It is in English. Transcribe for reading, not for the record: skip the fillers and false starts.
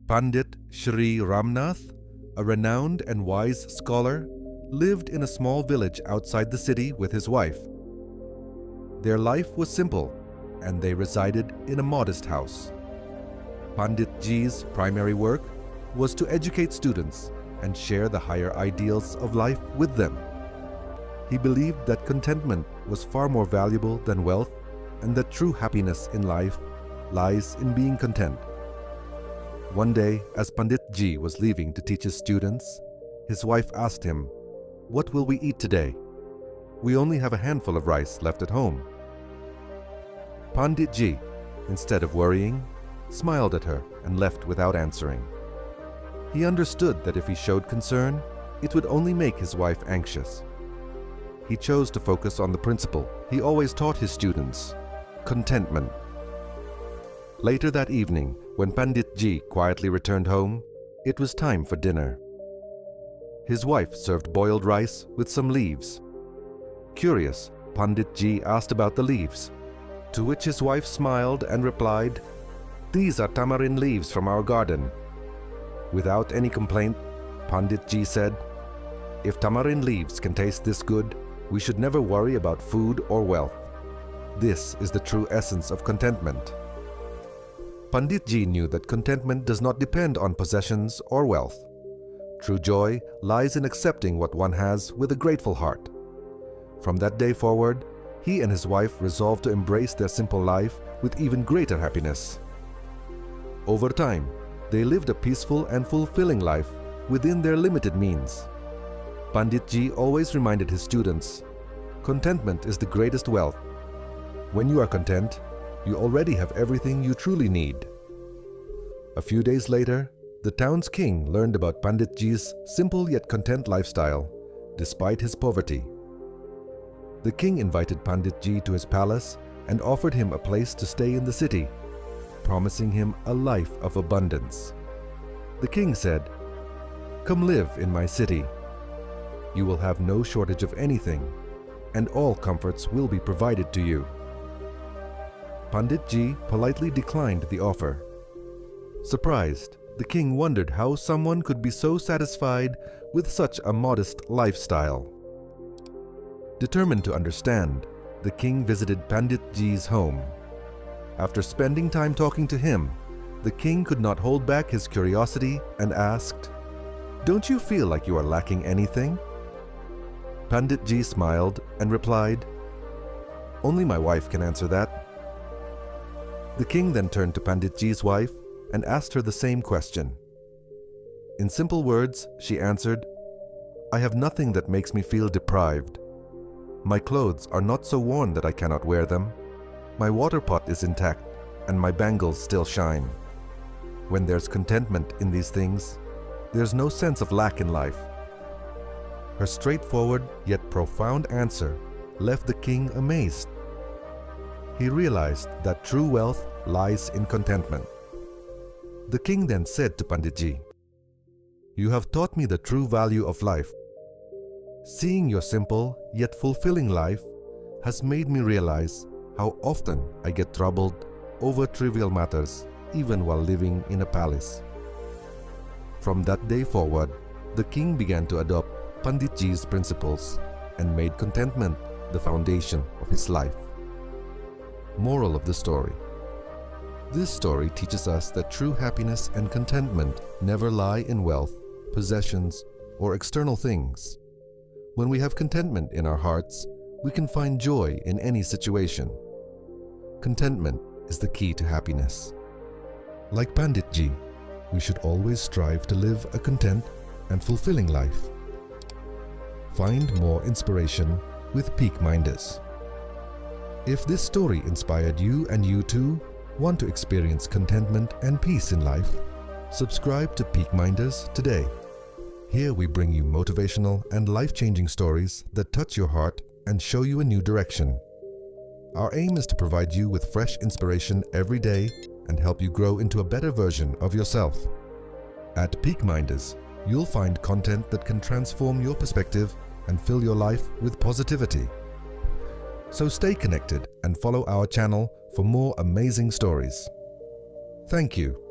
Pandit Shri Ramnath, a renowned and wise scholar, lived in a small village outside the city with his wife. Their life was simple, and they resided in a modest house. Pandit Ji's primary work was to educate students and share the higher ideals of life with them. He believed that contentment was far more valuable than wealth, and that true happiness in life lies in being content. One day, as Pandit Ji was leaving to teach his students, his wife asked him, "What will we eat today? We only have a handful of rice left at home." Pandit Ji, instead of worrying, smiled at her and left without answering. He understood that if he showed concern, it would only make his wife anxious. He chose to focus on the principle he always taught his students: contentment. Later that evening, when Pandit Ji quietly returned home, it was time for dinner. His wife served boiled rice with some leaves. Curious, Pandit Ji asked about the leaves, to which his wife smiled and replied, "These are tamarind leaves from our garden." Without any complaint, Pandit Ji said, "If tamarind leaves can taste this good, we should never worry about food or wealth. This is the true essence of contentment." Pandit Ji knew that contentment does not depend on possessions or wealth. True joy lies in accepting what one has with a grateful heart. From that day forward, he and his wife resolved to embrace their simple life with even greater happiness. Over time, they lived a peaceful and fulfilling life within their limited means. Pandit Ji always reminded his students, "Contentment is the greatest wealth. When you are content, you already have everything you truly need." A few days later, the town's king learned about Pandit Ji's simple yet content lifestyle, despite his poverty. The king invited Pandit Ji to his palace and offered him a place to stay in the city, promising him a life of abundance. The king said, "Come live in my city. You will have no shortage of anything, and all comforts will be provided to you." Pandit Ji politely declined the offer. Surprised, the king wondered how someone could be so satisfied with such a modest lifestyle. Determined to understand, the king visited Pandit Ji's home. After spending time talking to him, the king could not hold back his curiosity and asked, "Don't you feel like you are lacking anything?" Pandit Ji smiled and replied, "Only my wife can answer that." The king then turned to Pandit Ji's wife and asked her the same question. In simple words, she answered, "I have nothing that makes me feel deprived. My clothes are not so worn that I cannot wear them. My water pot is intact, and my bangles still shine. When there's contentment in these things, there's no sense of lack in life." Her straightforward yet profound answer left the king amazed. He realized that true wealth lies in contentment. The king then said to Pandit Ji, "You have taught me the true value of life. Seeing your simple yet fulfilling life has made me realize how often I get troubled over trivial matters even while living in a palace." From that day forward, the king began to adopt Pandit Ji's principles and made contentment the foundation of his life. Moral of the story: this story teaches us that true happiness and contentment never lie in wealth, possessions, or external things. When we have contentment in our hearts, we can find joy in any situation. Contentment is the key to happiness. Like Pandit Ji, we should always strive to live a content and fulfilling life. Find more inspiration with Peak Minders. If this story inspired you and you too want to experience contentment and peace in life, subscribe to Peak Minders today. Here we bring you motivational and life-changing stories that touch your heart and show you a new direction. Our aim is to provide you with fresh inspiration every day and help you grow into a better version of yourself. At Peak Minders, you'll find content that can transform your perspective and fill your life with positivity. So stay connected and follow our channel for more amazing stories. Thank you.